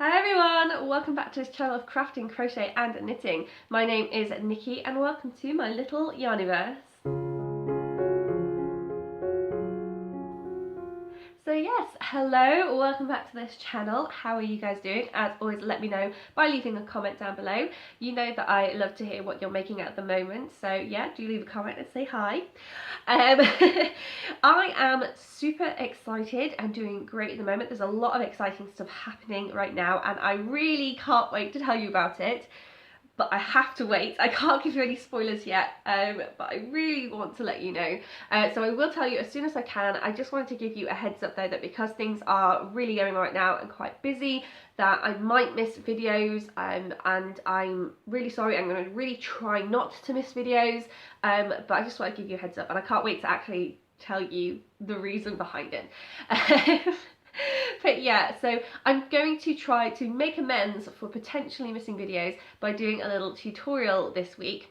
Hi everyone, welcome back to this channel of crafting, crochet and knitting. My name is Nikki and welcome to my little yarniverse. So yes, hello, welcome back to this channel. How are you guys doing? As always, let me know by leaving a comment down below. You know that I love to hear what you're making at the moment, so yeah, do leave a comment and say hi. I am super excited and doing great at the moment. There's a lot of exciting stuff happening right now and I really can't wait to tell you about it. But I have to wait. I can't give you any spoilers yet, but I really want to let you know. So I will tell you as soon as I can. I just wanted to give you a heads up though that because things are really going on right now and quite busy, that I might miss videos, and I'm really sorry. I'm going to really try not to miss videos, but I just want to give you a heads up and I can't wait to actually tell you the reason behind it. But yeah, so I'm going to try to make amends for potentially missing videos by doing a little tutorial this week.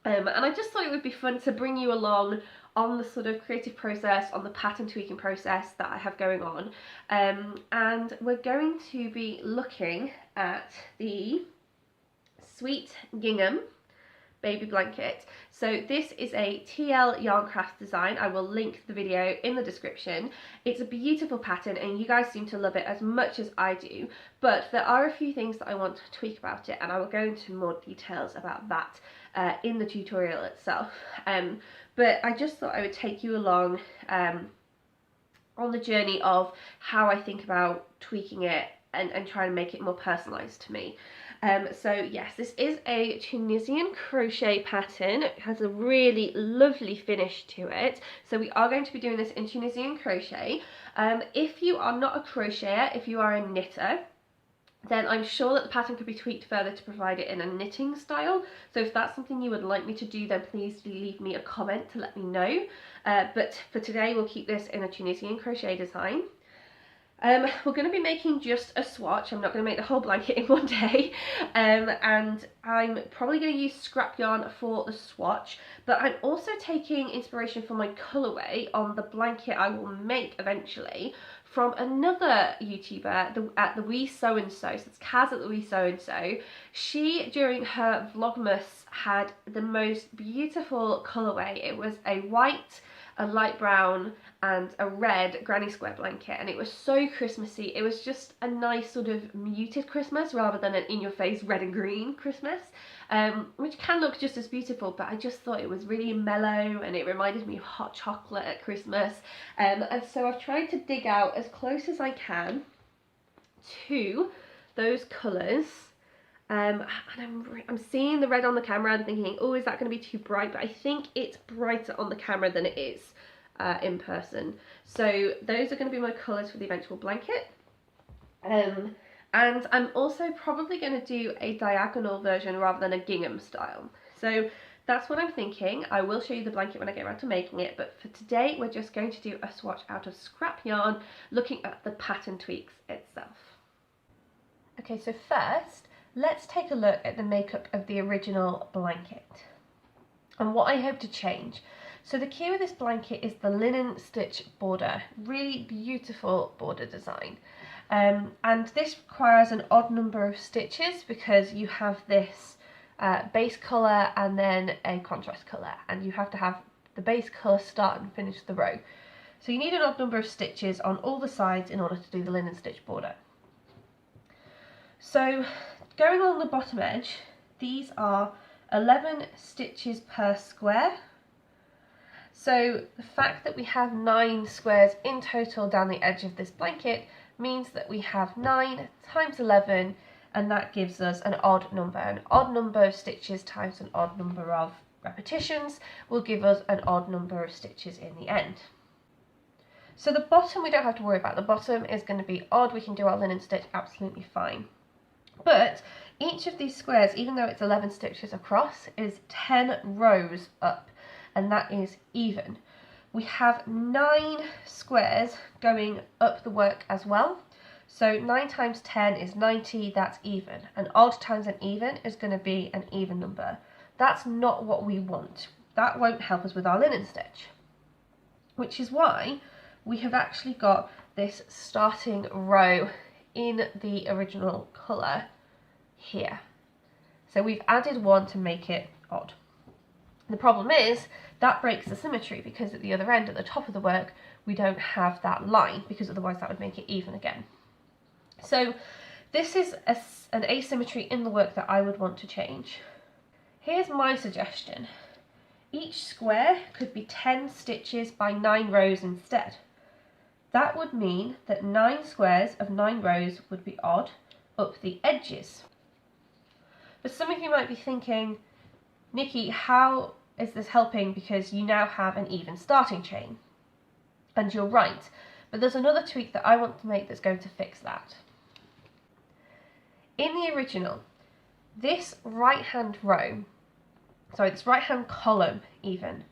And I just thought it would be fun to bring you along on the sort of creative process, on the pattern tweaking process that I have going on. And we're going to be looking at the Sweet Gingham baby blanket. So this is a TL Yarncraft design. I will link the video in the description. It's a beautiful pattern and you guys seem to love it as much as I do, but there are a few things that I want to tweak about it and I will go into more details about that in the tutorial itself. But I just thought I would take you along on the journey of how I think about tweaking it and try and make it more personalised to me. So yes, this is a Tunisian crochet pattern. It has a really lovely finish to it. So we are going to be doing this in Tunisian crochet. If you are not a crocheter, if you are a knitter, then I'm sure that the pattern could be tweaked further to provide it in a knitting style. So if that's something you would like me to do, then please do leave me a comment to let me know. But for today, we'll keep this in a Tunisian crochet design. We're going to be making just a swatch. I'm not going to make the whole blanket in one day, and I'm probably going to use scrap yarn for the swatch, but I'm also taking inspiration for my colourway on the blanket I will make eventually from another YouTuber at the Wee So and So. So it's Kaz at the Wee So and So. She, during her Vlogmas, had the most beautiful colourway. It was a white, a light brown and a red granny square blanket, and it was so Christmassy. It was just a nice sort of muted Christmas rather than an in-your-face red and green Christmas, which can look just as beautiful, but I just thought it was really mellow and it reminded me of hot chocolate at Christmas, and so I've tried to dig out as close as I can to those colours. And I'm seeing the red on the camera and thinking, oh, is that going to be too bright? But I think it's brighter on the camera than it is in person. So those are going to be my colours for the eventual blanket. And I'm also probably going to do a diagonal version rather than a gingham style. So that's what I'm thinking. I will show you the blanket when I get around to making it, but for today we're just going to do a swatch out of scrap yarn looking at the pattern tweaks itself. Okay, so first, let's take a look at the makeup of the original blanket and what I hope to change. So the key with this blanket is the linen stitch border, really beautiful border design. And this requires an odd number of stitches because you have this base colour and then a contrast colour, and you have to have the base colour start and finish the row. So you need an odd number of stitches on all the sides in order to do the linen stitch border. So going along the bottom edge, these are 11 stitches per square. So the fact that we have 9 squares in total down the edge of this blanket means that we have 9 times 11, and that gives us an odd number. An odd number of stitches times an odd number of repetitions will give us an odd number of stitches in the end. So the bottom we don't have to worry about. The bottom is going to be odd. We can do our linen stitch absolutely fine. But each of these squares, even though it's 11 stitches across, is 10 rows up, and that is even. We have 9 squares going up the work as well. So 9 times 10 is 90, that's even. An odd times an even is going to be an even number. That's not what we want. That won't help us with our linen stitch. Which is why we have actually got this starting row in the original colour here. So we've added one to make it odd. The problem is that breaks the symmetry, because at the other end, at the top of the work, we don't have that line, because otherwise that would make it even again. So this is an asymmetry in the work that I would want to change. Here's my suggestion. Each square could be 10 stitches by 9 rows instead. That would mean that 9 squares of 9 rows would be odd up the edges. But some of you might be thinking, Nikki, how is this helping, because you now have an even starting chain? And you're right, but there's another tweak that I want to make that's going to fix that. In the original, this right-hand column even,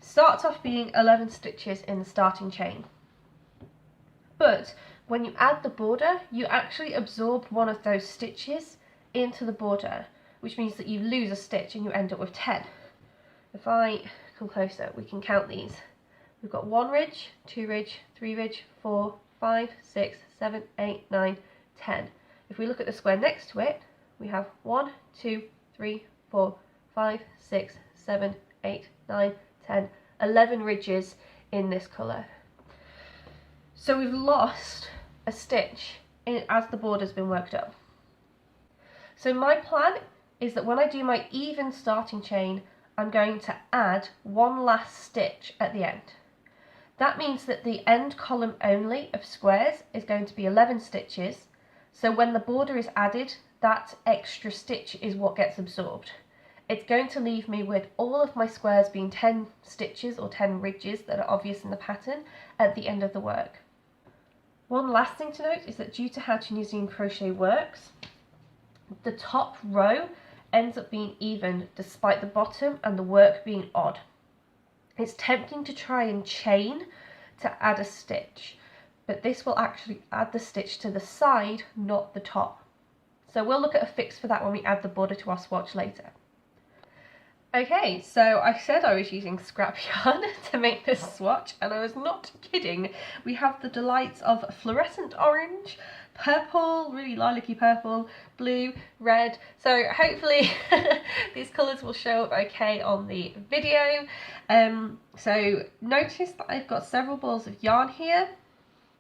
starts off being 11 stitches in the starting chain. But when you add the border, you actually absorb one of those stitches into the border, which means that you lose a stitch and you end up with 10. If I come closer, we can count these. We've got 1 ridge, 2 ridge, 3 ridge, 4, 5, 6, 7, 8, 9, 10. If we look at the square next to it, we have 1, 2, 3, 4, 5, 6, 7, 8, 9, 10, 11 ridges in this colour. So we've lost a stitch as the border's been worked up. So my plan is that when I do my even starting chain, I'm going to add one last stitch at the end. That means that the end column only of squares is going to be 11 stitches. So when the border is added, that extra stitch is what gets absorbed. It's going to leave me with all of my squares being 10 stitches or 10 ridges that are obvious in the pattern at the end of the work. One last thing to note is that due to how Tunisian crochet works, the top row ends up being even despite the bottom and the work being odd. It's tempting to try and chain to add a stitch, but this will actually add the stitch to the side, not the top. So we'll look at a fix for that when we add the border to our swatch later. Okay, so I said I was using scrap yarn to make this swatch, and I was not kidding. We have the delights of fluorescent orange, purple, really lilac-y purple, blue, red. So hopefully these colours will show up okay on the video. So notice that I've got several balls of yarn here.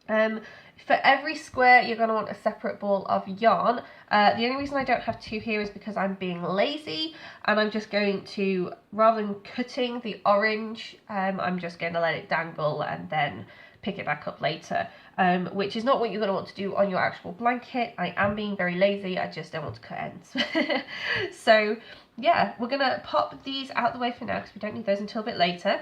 For every square you're going to want a separate ball of yarn. The only reason I don't have 2 here is because I'm being lazy, and I'm just going to, rather than cutting the orange, I'm just going to let it dangle and then pick it back up later, which is not what you're going to want to do on your actual blanket. I am being very lazy, I just don't want to cut ends. So yeah, we're going to pop these out the way for now because we don't need those until a bit later.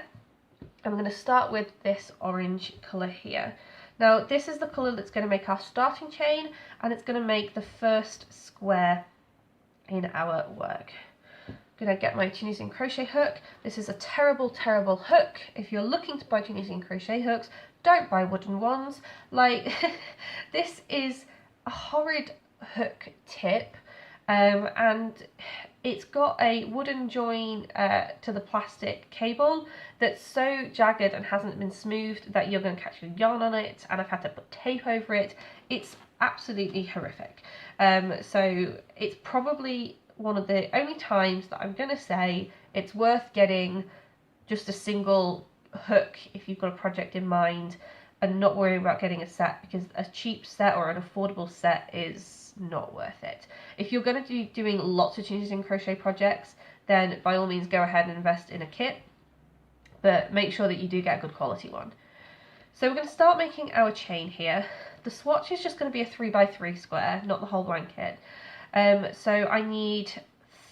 I'm going to start with this orange colour here. Now this is the colour that's going to make our starting chain, and it's going to make the first square in our work. I'm going to get my Tunisian crochet hook. This is a terrible, terrible hook. If you're looking to buy Tunisian crochet hooks, don't buy wooden ones. Like, this is a horrid hook tip, and it's got a wooden join to the plastic cable that's so jagged and hasn't been smoothed that you're going to catch your yarn on it, and I've had to put tape over it. It's absolutely horrific. So it's probably one of the only times that I'm going to say it's worth getting just a single hook if you've got a project in mind, and not worrying about getting a set, because a cheap set or an affordable set is not worth it. If you're going to be doing lots of Tunisian crochet projects, then by all means go ahead and invest in a kit, but make sure that you do get a good quality one. So we're going to start making our chain here. The swatch is just going to be a 3x3 square, not the whole blanket. So I need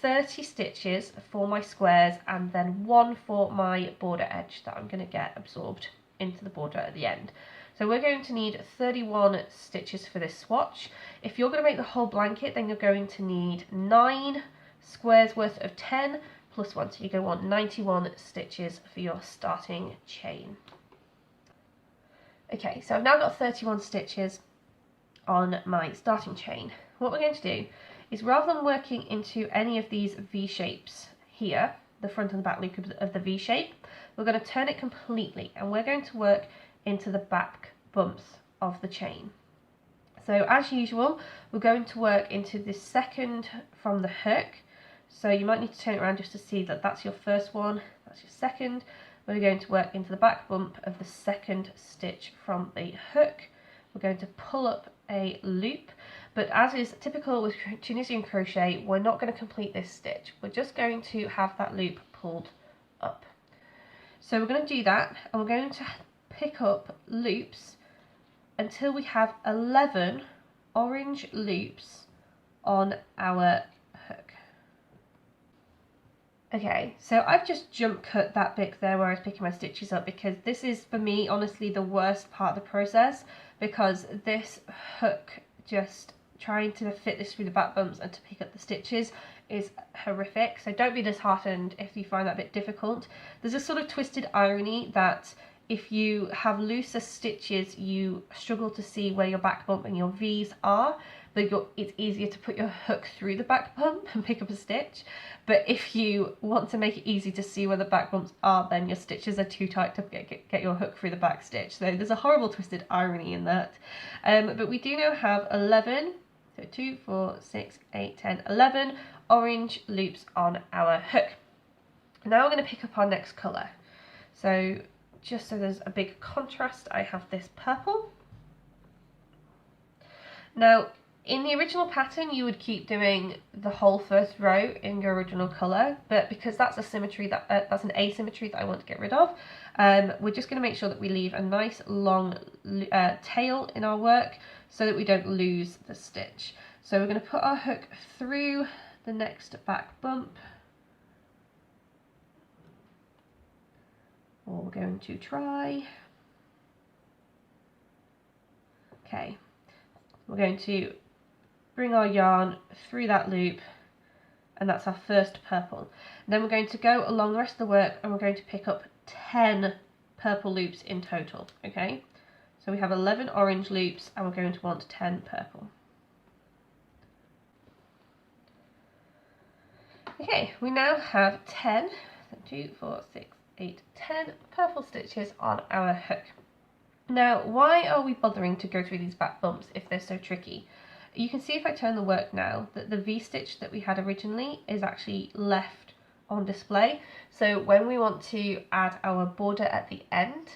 30 stitches for my squares, and then 1 for my border edge that I'm going to get absorbed into the border at the end. So we're going to need 31 stitches for this swatch. If you're going to make the whole blanket, then you're going to need 9 squares worth of 10 plus 1, so you're going to want 91 stitches for your starting chain. Okay, so I've now got 31 stitches on my starting chain. What we're going to do is, rather than working into any of these V shapes here, the front and the back loop of the V shape, we're going to turn it completely, and we're going to work into the back bumps of the chain. So as usual, we're going to work into the second from the hook. So you might need to turn it around just to see that that's your first one, that's your second. We're going to work into the back bump of the second stitch from the hook. We're going to pull up a loop, but as is typical with Tunisian crochet, we're not going to complete this stitch. We're just going to have that loop pulled up. So we're going to do that, and we're going to pick up loops until we have 11 orange loops on our hook. Okay, so I've just jump cut that bit there where I was picking my stitches up, because this is, for me, honestly the worst part of the process, because this hook, just trying to fit this through the back bumps and to pick up the stitches, is horrific. So don't be disheartened if you find that a bit difficult. There's a sort of twisted irony that if you have looser stitches, you struggle to see where your back bump and your V's are, but it's easier to put your hook through the back bump and pick up a stitch. But if you want to make it easy to see where the back bumps are, then your stitches are too tight to get your hook through the back stitch. So there's a horrible twisted irony in that. But we do now have 11, so 2, 4, 6, 8, 10, 11 orange loops on our hook. Now we're going to pick up our next colour. So just so there's a big contrast, I have this purple. Now, in the original pattern, you would keep doing the whole first row in your original colour, but because that's a symmetry that's an asymmetry that I want to get rid of, we're just going to make sure that we leave a nice long tail in our work so that we don't lose the stitch. So we're going to put our hook through the next back bump. Or we're going to try. Okay, we're going to bring our yarn through that loop, and that's our first purple. And then we're going to go along the rest of the work, and we're going to pick up 10 purple loops in total. Okay, so we have 11 orange loops, and we're going to want 10 purple. Okay, we now have 10, 2, 4, 6, 8, 10 purple stitches on our hook. Now, why are we bothering to go through these back bumps if they're so tricky? You can see if I turn the work now that the V-stitch that we had originally is actually left on display. So when we want to add our border at the end,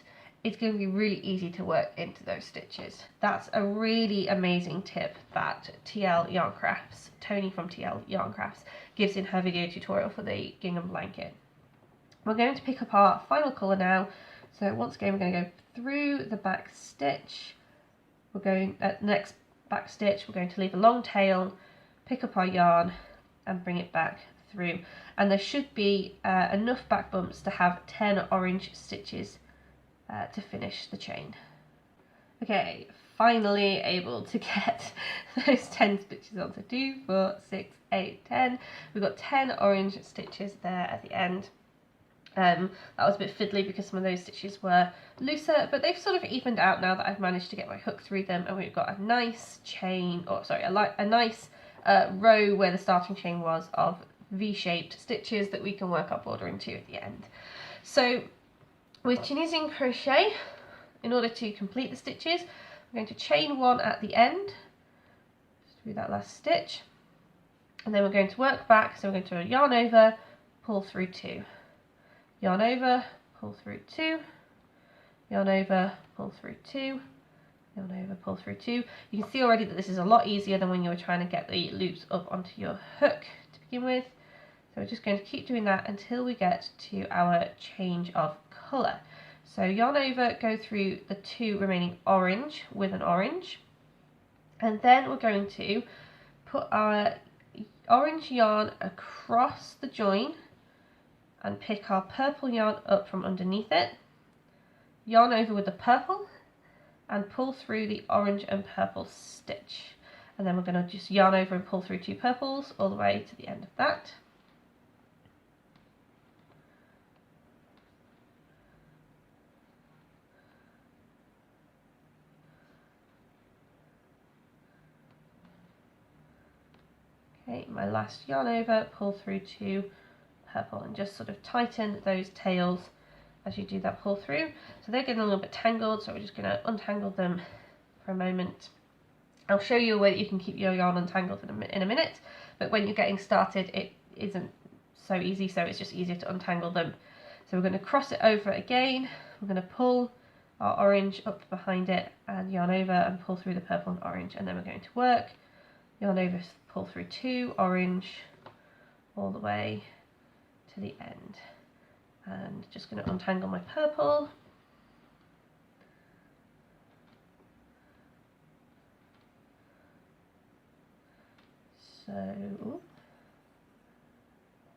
it's going to be really easy to work into those stitches. That's a really amazing tip that TL Yarn Crafts, Tony from TL Yarn Crafts, gives in her video tutorial for the gingham blanket. We're going to pick up our final colour now. So once again, we're going to go through the back stitch. We're going at the next back stitch, we're going to leave a long tail, pick up our yarn and bring it back through. And there should be enough back bumps to have 10 orange stitches to finish the chain. Okay, finally able to get those 10 stitches on. So 2, 4, 6, 8, 10. We've got 10 orange stitches there at the end. That was a bit fiddly because some of those stitches were looser, but they've sort of evened out now that I've managed to get my hook through them, and we've got a nice chain, or sorry, a nice row where the starting chain was of V-shaped stitches that we can work our border into at the end. So with Tunisian crochet, in order to complete the stitches, we're going to chain 1 at the end, through that last stitch, and then we're going to work back, so we're going to yarn over, pull through 2. Yarn over, pull through 2, yarn over, pull through 2, yarn over, pull through 2. You can see already that this is a lot easier than when you were trying to get the loops up onto your hook to begin with. So we're just going to keep doing that until we get to our change of colour. So yarn over, go through the 2 remaining orange with an orange, and then we're going to put our orange yarn across the join and pick our purple yarn up from underneath it, yarn over with the purple, and pull through the orange and purple stitch. And then we're going to just yarn over and pull through 2 purples all the way to the end of that. Okay, my last yarn over, pull through 2 purple, and just sort of tighten those tails as you do that pull through. So they're getting a little bit tangled, so we're just going to untangle them for a moment. I'll show you a way that you can keep your yarn untangled in a minute, but when you're getting started it isn't so easy, so it's just easier to untangle them. So we're going to cross it over again, we're going to pull our orange up behind it and yarn over and pull through the purple and orange, and then we're going to work, yarn over, pull through 2 orange all the way to the end, and just going to untangle my purple. So,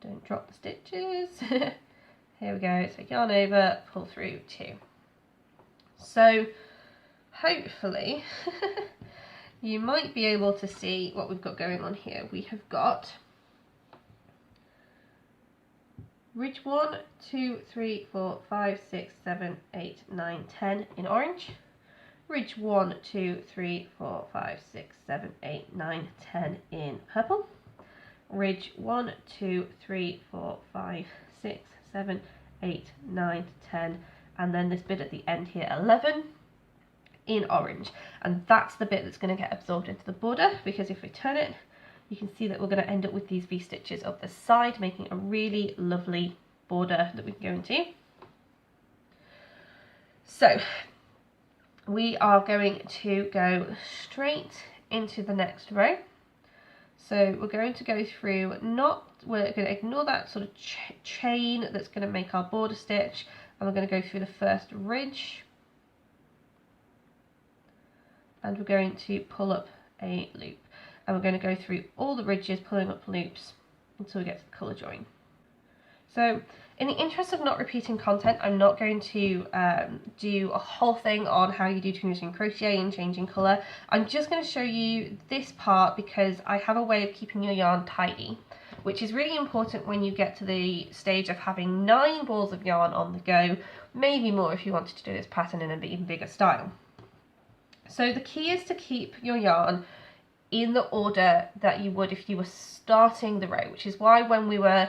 don't drop the stitches. Here we go, so yarn over, pull through 2. So hopefully you might be able to see what we've got going on here. We have got ridge 1, 2, 3, 4, 5, 6, 7, 8, 9, 10 in orange. Ridge 1, 2, 3, 4, 5, 6, 7, 8, 9, 10 in purple. Ridge 1, 2, 3, 4, 5, 6, 7, 8, 9, 10, and then this bit at the end here, 11 in orange. And that's the bit that's going to get absorbed into the border, because if we turn it, you can see that we're going to end up with these V-stitches up the side, making a really lovely border that we can go into. So we are going to go straight into the next row. So we're going to go through, we're going to ignore that sort of chain that's going to make our border stitch, and we're going to go through the first ridge, and we're going to pull up a loop, and we're going to go through all the ridges pulling up loops until we get to the colour join. So in the interest of not repeating content, I'm not going to do a whole thing on how you do Tunisian crochet and changing colour. I'm just going to show you this part because I have a way of keeping your yarn tidy, which is really important when you get to the stage of having 9 balls of yarn on the go, maybe more if you wanted to do this pattern in an even bigger style. So the key is to keep your yarn in the order that you would if you were starting the row, which is why when we were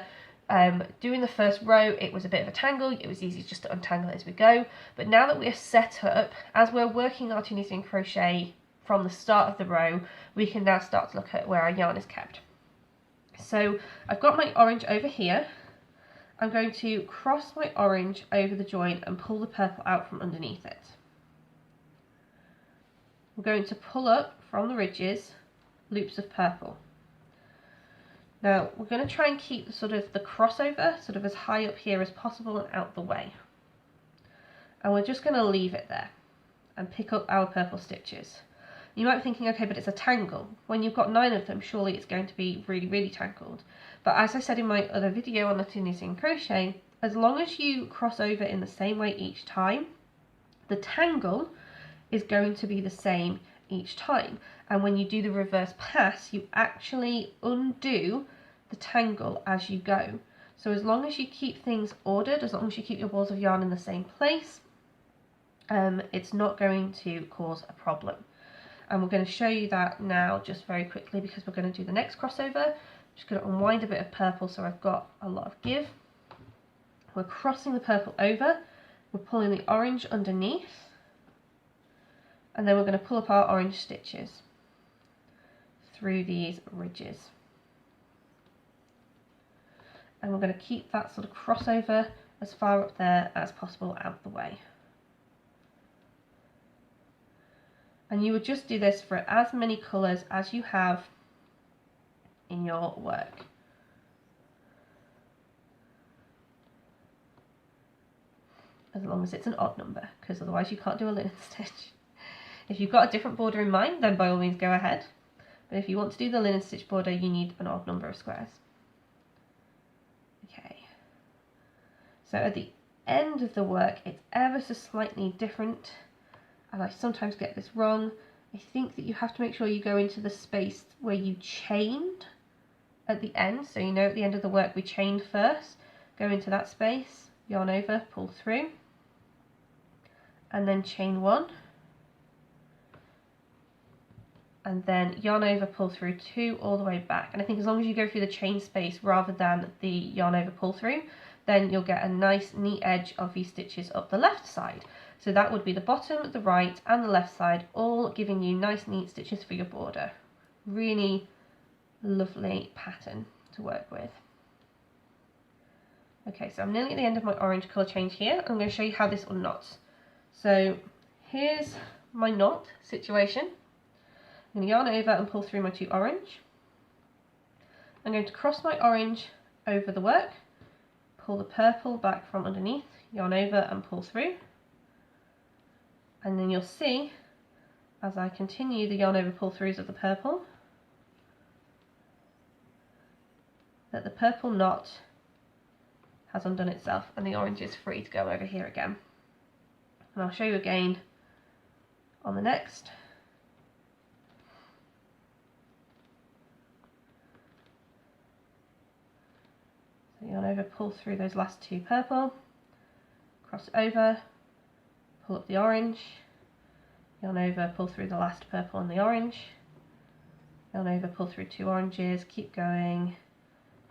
doing the first row it was a bit of a tangle. It was easy just to untangle it as we go, but now that we are set up, as we're working our Tunisian crochet from the start of the row, we can now start to look at where our yarn is kept. So I've got my orange over here. I'm going to cross my orange over the join and pull the purple out from underneath it. We're going to pull up from the ridges loops of purple. Now we're going to try and keep sort of the crossover sort of as high up here as possible and out the way. And we're just going to leave it there and pick up our purple stitches. You might be thinking, okay, but it's a tangle. When you've got 9 of them, surely it's going to be really, really tangled. But as I said in my other video on the Tunisian crochet, as long as you cross over in the same way each time, the tangle is going to be the same each time. And when you do the reverse pass, you actually undo the tangle as you go. So as long as you keep things ordered, as long as you keep your balls of yarn in the same place, it's not going to cause a problem. And we're going to show you that now just very quickly because we're going to do the next crossover. I'm just going to unwind a bit of purple so I've got a lot of give. We're crossing the purple over, we're pulling the orange underneath, and then we're going to pull up our orange stitches through these ridges. And we're going to keep that sort of crossover as far up there as possible out the way. And you would just do this for as many colours as you have in your work. As long as it's an odd number, because otherwise you can't do a linen stitch. If you've got a different border in mind, then by all means go ahead. But if you want to do the linen stitch border, you need an odd number of squares. Okay. So at the end of the work, it's ever so slightly different. And I sometimes get this wrong. I think that you have to make sure you go into the space where you chained at the end. So you know at the end of the work we chained first. Go into that space, yarn over, pull through, and then chain 1. And then yarn over, pull through 2 all the way back. And I think as long as you go through the chain space rather than the yarn over, pull through, then you'll get a nice neat edge of V-stitches up the left side. So that would be the bottom, the right and the left side, all giving you nice neat stitches for your border. Really lovely pattern to work with. Okay, so I'm nearly at the end of my orange colour change here. I'm going to show you how this unknots. So here's my knot situation. I'm going to yarn over and pull through my 2 orange. I'm going to cross my orange over the work, pull the purple back from underneath, yarn over and pull through. And then you'll see, as I continue the yarn over pull throughs of the purple, that the purple knot has undone itself and the orange is free to go over here again. And I'll show you again on the next. So yarn over, pull through those last 2 purple, cross over, pull up the orange, yarn over, pull through the last purple and the orange, yarn over, pull through 2 oranges, keep going,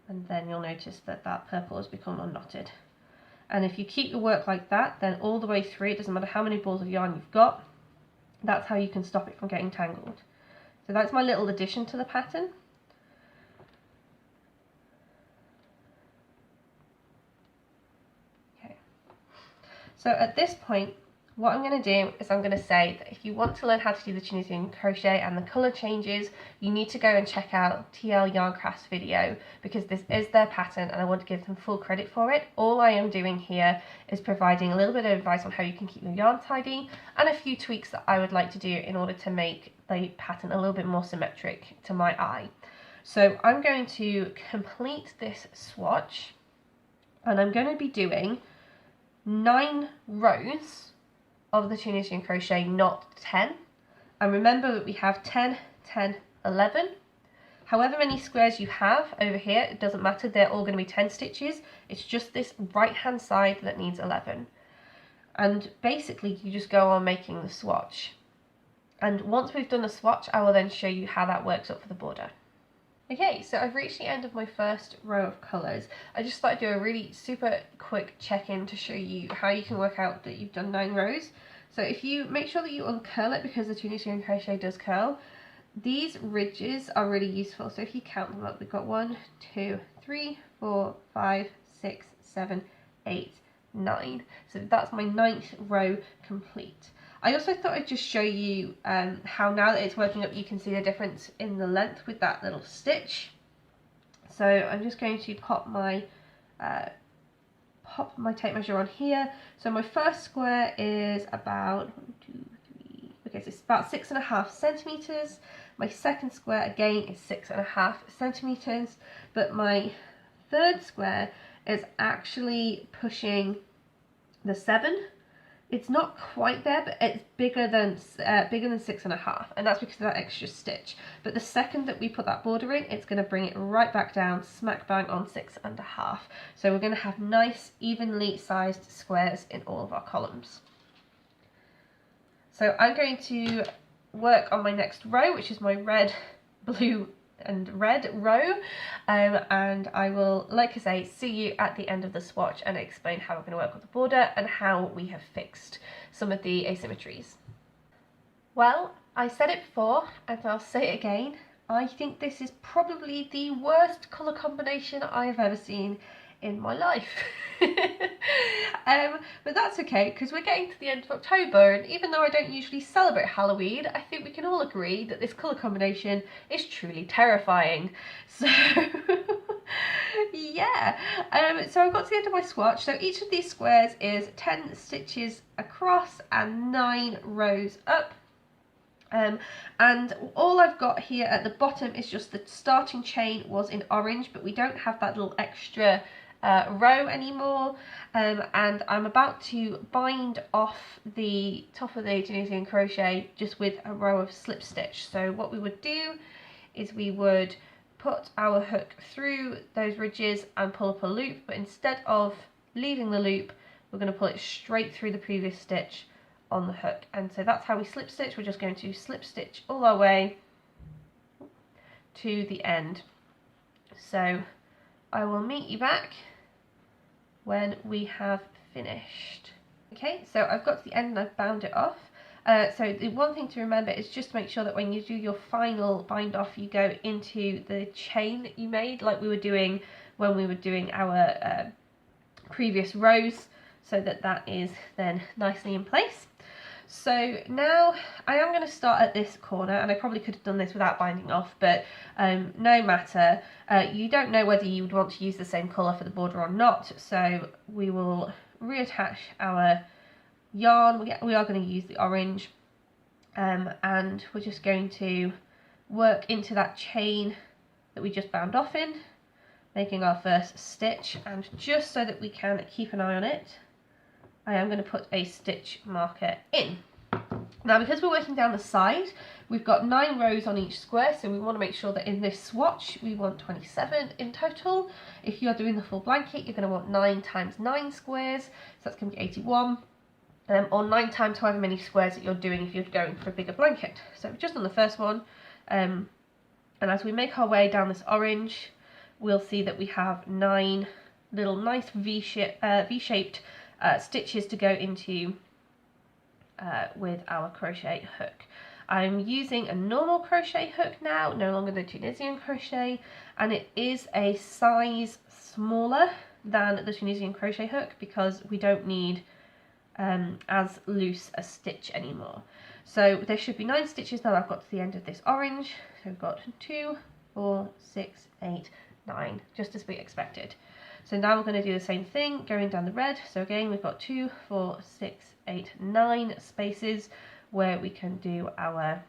and then you'll notice that that purple has become unknotted. And if you keep your work like that, then all the way through, it doesn't matter how many balls of yarn you've got, that's how you can stop it from getting tangled. So that's my little addition to the pattern. Okay. So at this point, what I'm going to do is I'm going to say that if you want to learn how to do the Tunisian crochet and the colour changes, you need to go and check out TL Yarncraft's video, because this is their pattern and I want to give them full credit for it. All I am doing here is providing a little bit of advice on how you can keep your yarn tidy and a few tweaks that I would like to do in order to make the pattern a little bit more symmetric to my eye. So I'm going to complete this swatch and I'm going to be doing 9 rows of the Tunisian crochet, not 10. And remember that we have 10, 10, 11. However many squares you have over here, it doesn't matter, they're all going to be 10 stitches. It's just this right hand side that needs 11. And basically you just go on making the swatch. And once we've done the swatch, I will then show you how that works up for the border. Okay, so I've reached the end of my first row of colours. I just thought I'd do a really super quick check-in to show you how you can work out that you've done 9 rows. So if you make sure that you uncurl it, because the Tunisian crochet does curl, these ridges are really useful. So if you count them up, we've got 1, 2, 3, 4, 5, 6, 7, 8, 9. So that's my 9th row complete. I also thought I'd just show you how now that it's working up you can see the difference in the length with that little stitch. So I'm just going to pop my tape measure on here. So my first square is about 1, 2, 3. Okay, so it's about 6.5 centimeters. My second square again is 6.5 centimeters, but my third square is actually pushing the 7. It's not quite there, but it's bigger than 6.5, and that's because of that extra stitch. But the second that we put that border in, it's going to bring it right back down, smack bang on 6.5. So we're going to have nice, evenly sized squares in all of our columns. So I'm going to work on my next row, which is my red, blue and red row, and I will, like I say, see you at the end of the swatch and explain how we're going to work with the border and how we have fixed some of the asymmetries. Well, I said it before and I'll say it again, I think this is probably the worst colour combination I have ever seen in my life. But that's okay, because we're getting to the end of October, and even though I don't usually celebrate Halloween, I think we can all agree that this colour combination is truly terrifying. So yeah, so I've got to the end of my swatch. So each of these squares is 10 stitches across and 9 rows up. And all I've got here at the bottom is just the starting chain was in orange, but we don't have that little extra row anymore, and I'm about to bind off the top of the Tunisian crochet just with a row of slip stitch. So what we would do is we would put our hook through those ridges and pull up a loop, but instead of leaving the loop, we're going to pull it straight through the previous stitch on the hook. And so that's how we slip stitch. We're just going to slip stitch all our way to the end. So I will meet you back when we have finished. Okay, so I've got to the end and I've bound it off. So the one thing to remember is just to make sure that when you do your final bind off, you go into the chain that you made, like we were doing when we were doing our previous rows, so that that is then nicely in place. So now I am going to start at this corner, and I probably could have done this without binding off, but no matter. You don't know whether you would want to use the same colour for the border or not, so we will reattach our yarn. We are going to use the orange, and we're just going to work into that chain that we just bound off in, making our first stitch. And just so that we can keep an eye on it, I am going to put a stitch marker in. Now, because we're working down the side, we've got 9 rows on each square, so we want to make sure that in this swatch we want 27 in total. If you're doing the full blanket, you're going to want 9 times 9 squares, so that's going to be 81. Or 9 times however many squares that you're doing if you're going for a bigger blanket. So just on the first one, and as we make our way down this orange, we'll see that we have 9 little nice V-shaped stitches to go into with our crochet hook. I'm using a normal crochet hook now, no longer the Tunisian crochet, and it is a size smaller than the Tunisian crochet hook because we don't need as loose a stitch anymore. So there should be 9 stitches now. I've got to the end of this orange, so we've got 2, 4, 6, 8, 9, just as we expected. So now we're going to do the same thing going down the red. So again, we've got 2, 4, 6, 8, 9 spaces where we can do our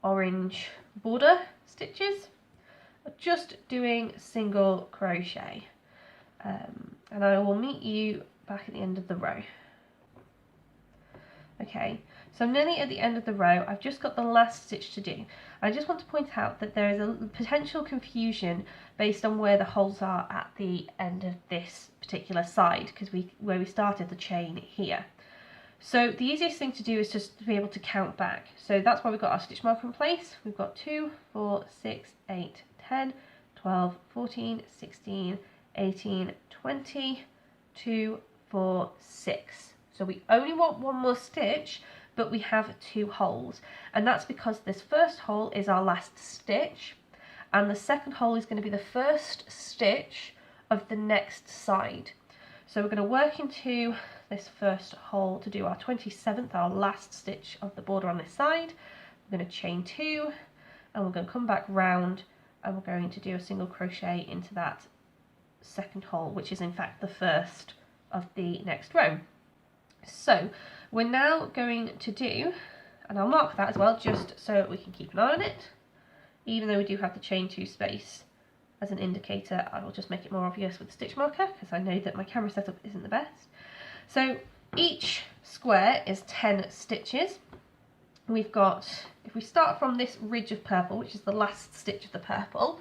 orange border stitches, just doing single crochet, and I will meet you back at the end of the row. Okay, so I'm nearly at the end of the row. I've just got the last stitch to do. I just want to point out that there is a potential confusion based on where the holes are at the end of this particular side, because where we started the chain here. So the easiest thing to do is just to be able to count back. So that's why we've got our stitch marker in place. We've got 2, 4, 6, 8, 10, 12, 14, 16, 18, 20, 2, 4, 6. So we only want one more stitch, but we have 2 holes. And that's because this first hole is our last stitch, and the second hole is going to be the first stitch of the next side. So we're going to work into this first hole to do our 27th, our last stitch of the border on this side. We're going to chain 2, and we're going to come back round, and we're going to do a single crochet into that second hole, which is in fact the first of the next row. So we're now going to do, and I'll mark that as well just so we can keep an eye on it, even though we do have the chain 2 space as an indicator. I will just make it more obvious with the stitch marker because I know that my camera setup isn't the best. So each square is 10 stitches. We've got, if we start from this ridge of purple, which is the last stitch of the purple,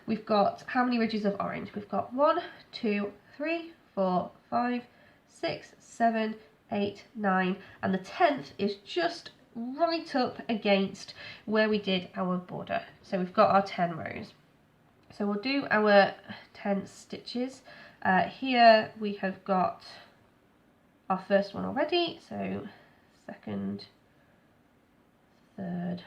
we've got how many ridges of orange? We've got 1, 2, 3, 4, 5, 6, 7, 8, 9, and the 10th is just right up against where we did our border. So we've got our 10 rows. So we'll do our 10 stitches. Here we have got our first one already, so second, third,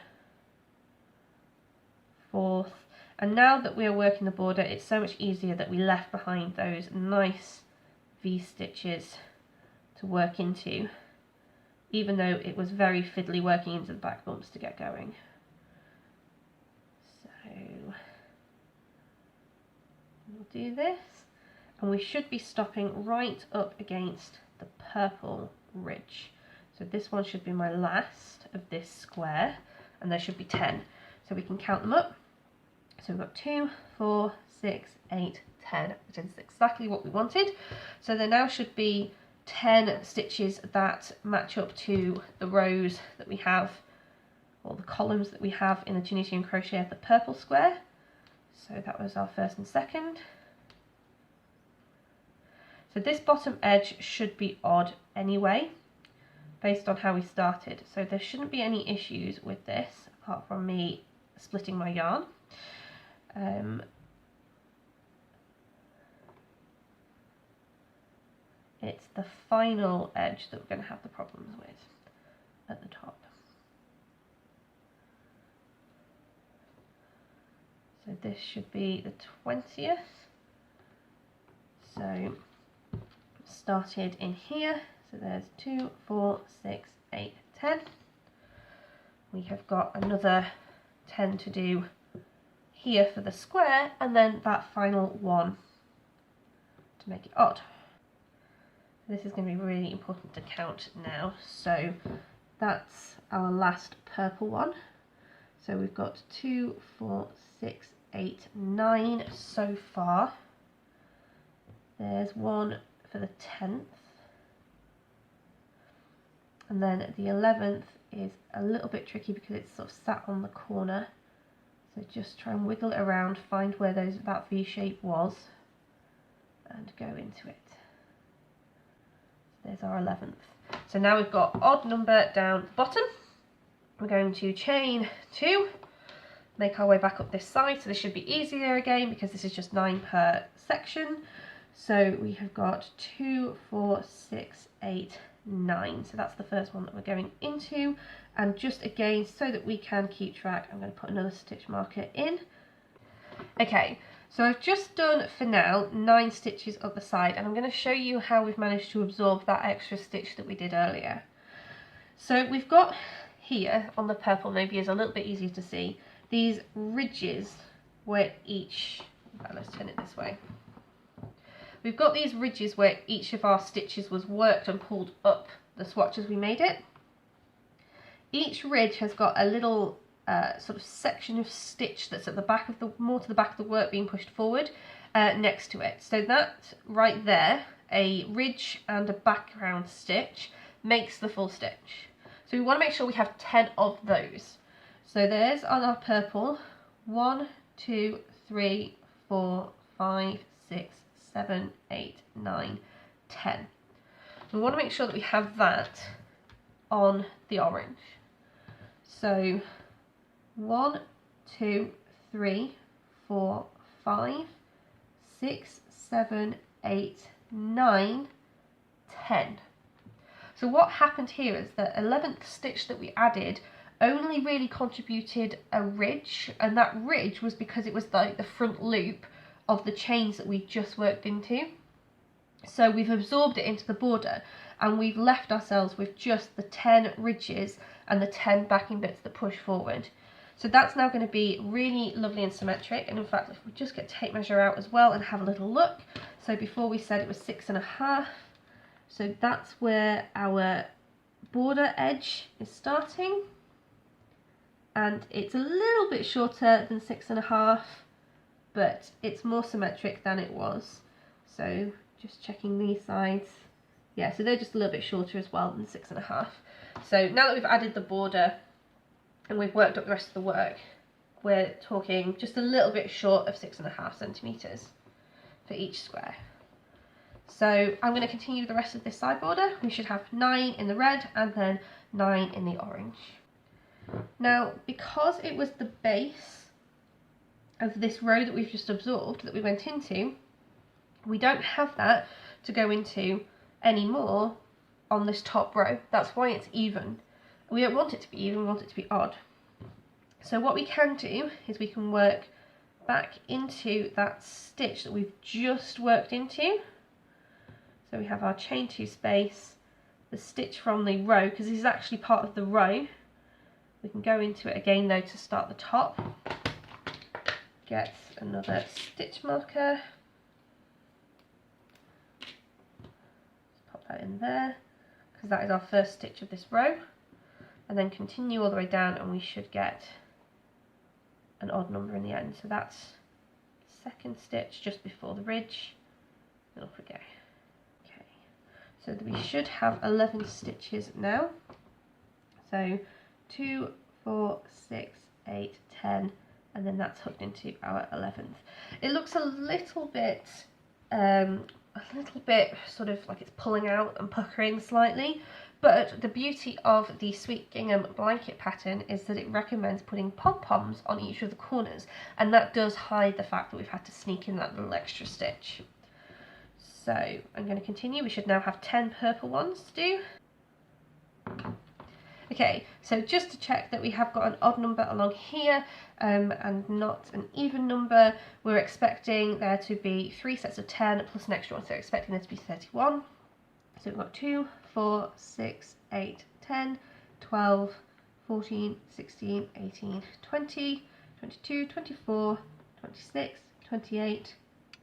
fourth, and now that we are working the border, it's so much easier that we left behind those nice V stitches to work into, even though it was very fiddly working into the back bumps to get going. So we'll do this, and we should be stopping right up against the purple ridge. So this one should be my last of this square, and there should be 10. So we can count them up. So we've got 2, 4, 6, 8, 10, which is exactly what we wanted. So there now should be 10 stitches that match up to the rows that we have, or the columns that we have in the Tunisian crochet of the purple square. So that was our first and second. So this bottom edge should be odd anyway, based on how we started. So there shouldn't be any issues with this, apart from me splitting my yarn. it's the final edge that we're going to have the problems with at the top. So this should be the 20th. So started in here. So there's 2, 4, 6, 8, 10. We have got another 10 to do here for the square, and then that final one to make it odd. This is going to be really important to count now. So that's our last purple one. So we've got 2, 4, 6, 8, 9 so far. There's one for the 10th. And then the 11th is a little bit tricky because it's sort of sat on the corner. So just try and wiggle it around, find where that V shape was, and go into it. There's our 11th. So now we've got odd number down the bottom. We're going to chain 2, make our way back up this side. So this should be easier again because this is just 9 per section. So we have got 2, 4, 6, 8, 9. So that's the first one that we're going into. And just again, so that we can keep track, I'm going to put another stitch marker in. Okay, so I've just done, for now, 9 stitches up the side, and I'm going to show you how we've managed to absorb that extra stitch that we did earlier. So we've got here, on the purple, maybe is a little bit easier to see, these ridges where each, let's turn it this way. We've got these ridges where each of our stitches was worked and pulled up the swatch as we made it. Each ridge has got a little sort of section of stitch that's at the back of the, more to the back of the work being pushed forward next to it. So that right there, a ridge and a background stitch, makes the full stitch. So we want to make sure we have 10 of those. So there's on our purple, 1, 2, 3, 4, 5, 6, 7, 8, 9, 10. We want to make sure that we have that on the orange. So 1, 2, 3, 4, 5, 6, 7, 8, 9, 10. So what happened here is the 11th stitch that we added only really contributed a ridge, and that ridge was because it was like the front loop of the chains that we just worked into. So we've absorbed it into the border, and we've left ourselves with just the 10 ridges and the 10 backing bits that push forward. So that's now going to be really lovely and symmetric. And in fact, if we just get tape measure out as well and have a little look. So before we said it was 6.5. So that's where our border edge is starting. And it's a little bit shorter than 6.5, but it's more symmetric than it was. So just checking these sides. Yeah, so they're just a little bit shorter as well than 6.5. So now that we've added the border and we've worked up the rest of the work, we're talking just a little bit short of 6.5 centimetres for each square. So I'm going to continue with the rest of this side border. We should have 9 in the red and then 9 in the orange. Now, because it was the base of this row that we've just absorbed, that we went into, we don't have that to go into anymore on this top row. That's why it's even. We don't want it to be even, we want it to be odd. So what we can do is we can work back into that stitch that we've just worked into. So we have our chain 2 space, the stitch from the row, because this is actually part of the row. We can go into it again though to start the top. Get another stitch marker. Just pop that in there, because that is our first stitch of this row. And then continue all the way down and we should get an odd number in the end. So that's second stitch just before the ridge, and off we go. Okay, so we should have 11 stitches now. So 2, 4, 6, 8, 10, and then that's hooked into our 11th. It looks a little bit sort of like it's pulling out and puckering slightly, but the beauty of the Sweet Gingham blanket pattern is that it recommends putting pom-poms on each of the corners, and that does hide the fact that we've had to sneak in that little extra stitch. So I'm going to continue. We should now have 10 purple ones to do. Okay, so just to check that we have got an odd number along here and not an even number, we're expecting there to be 3 sets of 10 plus an extra one, so expecting there to be 31. So we've got 2, 4, 6, 8, 10, 12, 14, 16, 18, 20, 22, 24, 26, 28,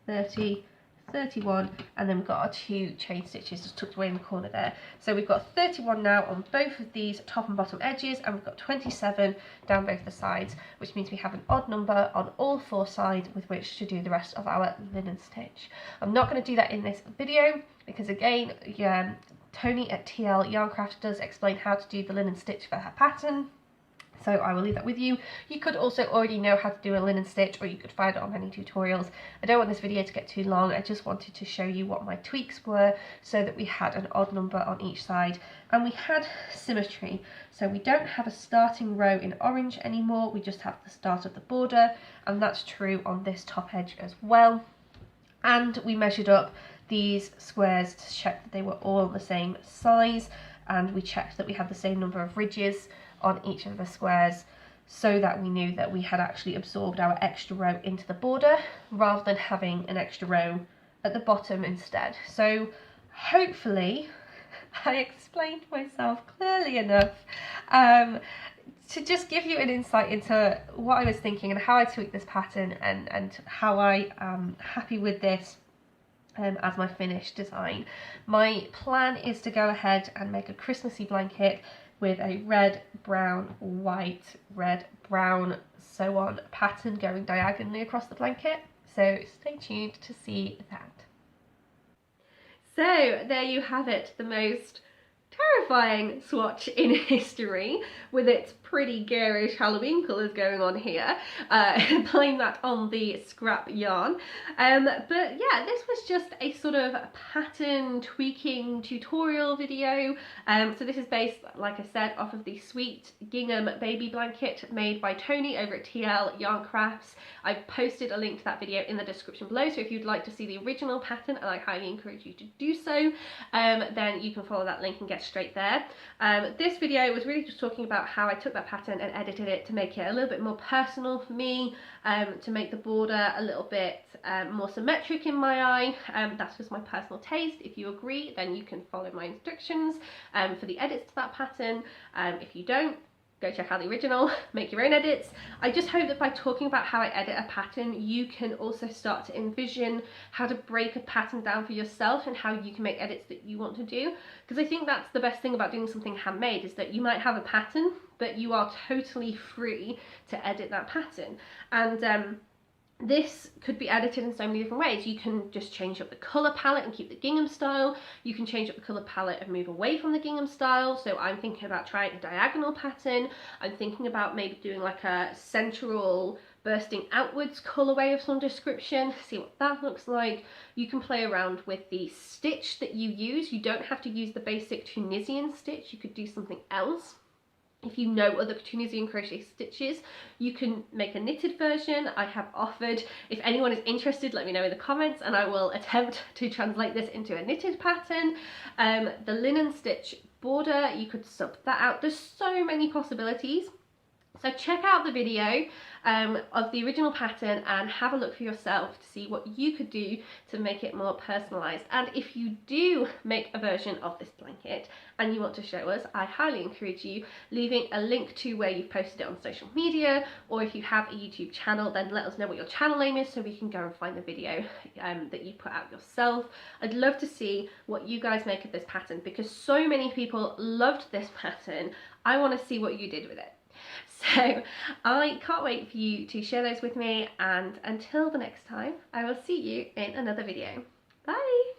30, 31, and then we've got our 2 chain stitches just tucked away in the corner there. So we've got 31 now on both of these top and bottom edges, and we've got 27 down both the sides, which means we have an odd number on all 4 sides with which to do the rest of our linen stitch. I'm not going to do that in this video because, again, Tony at TL Yarncraft does explain how to do the linen stitch for her pattern, so I will leave that with you. You could also already know how to do a linen stitch, or you could find it on many tutorials. I don't want this video to get too long. I just wanted to show you what my tweaks were so that we had an odd number on each side and we had symmetry. So we don't have a starting row in orange anymore, we just have the start of the border, and that's true on this top edge as well. And we measured up these squares to check that they were all the same size, and we checked that we had the same number of ridges on each of the squares so that we knew that we had actually absorbed our extra row into the border rather than having an extra row at the bottom instead. So hopefully I explained myself clearly enough to just give you an insight into what I was thinking and how I tweaked this pattern and how I am happy with this as my finished design. My plan is to go ahead and make a Christmassy blanket with a red, brown, white, red, brown, so on pattern going diagonally across the blanket. So stay tuned to see that. So there you have it, the most terrifying swatch in history, with its pretty garish Halloween colours going on here. Blame that on the scrap yarn. But yeah, this was just a sort of pattern tweaking tutorial video. So this is based, like I said, off of the sweet gingham baby blanket made by Tony over at TL Yarn Crafts. I've posted a link to that video in the description below, so if you'd like to see the original pattern, and I highly encourage you to do so, then you can follow that link and get straight there. This video was really just talking about how I took that pattern and edited it to make it a little bit more personal for me, to make the border a little bit more symmetric in my eye. That's just my personal taste. If you agree, then you can follow my instructions for the edits to that pattern. If you don't, go check out the original, make your own edits. I just hope that by talking about how I edit a pattern, you can also start to envision how to break a pattern down for yourself and how you can make edits that you want to do. Because I think that's the best thing about doing something handmade, is that you might have a pattern, but you are totally free to edit that pattern. And this could be edited in so many different ways. You can just change up the colour palette and keep the gingham style. You can change up the colour palette and move away from the gingham style. So I'm thinking about trying a diagonal pattern. I'm thinking about maybe doing like a central bursting outwards colourway of some description, see what that looks like. You can play around with the stitch that you use. You don't have to use the basic Tunisian stitch. You could do something else. If you know other Tunisian crochet stitches, you can make a knitted version. I have offered. If anyone is interested, let me know in the comments and I will attempt to translate this into a knitted pattern. The linen stitch border, you could sub that out. There's so many possibilities. So check out the video of the original pattern and have a look for yourself to see what you could do to make it more personalised. And if you do make a version of this blanket and you want to show us, I highly encourage you leaving a link to where you've posted it on social media, or if you have a YouTube channel, then let us know what your channel name is so we can go and find the video that you put out yourself. I'd love to see what you guys make of this pattern because so many people loved this pattern. I want to see what you did with it. So I can't wait for you to share those with me, and until the next time, I will see you in another video. Bye!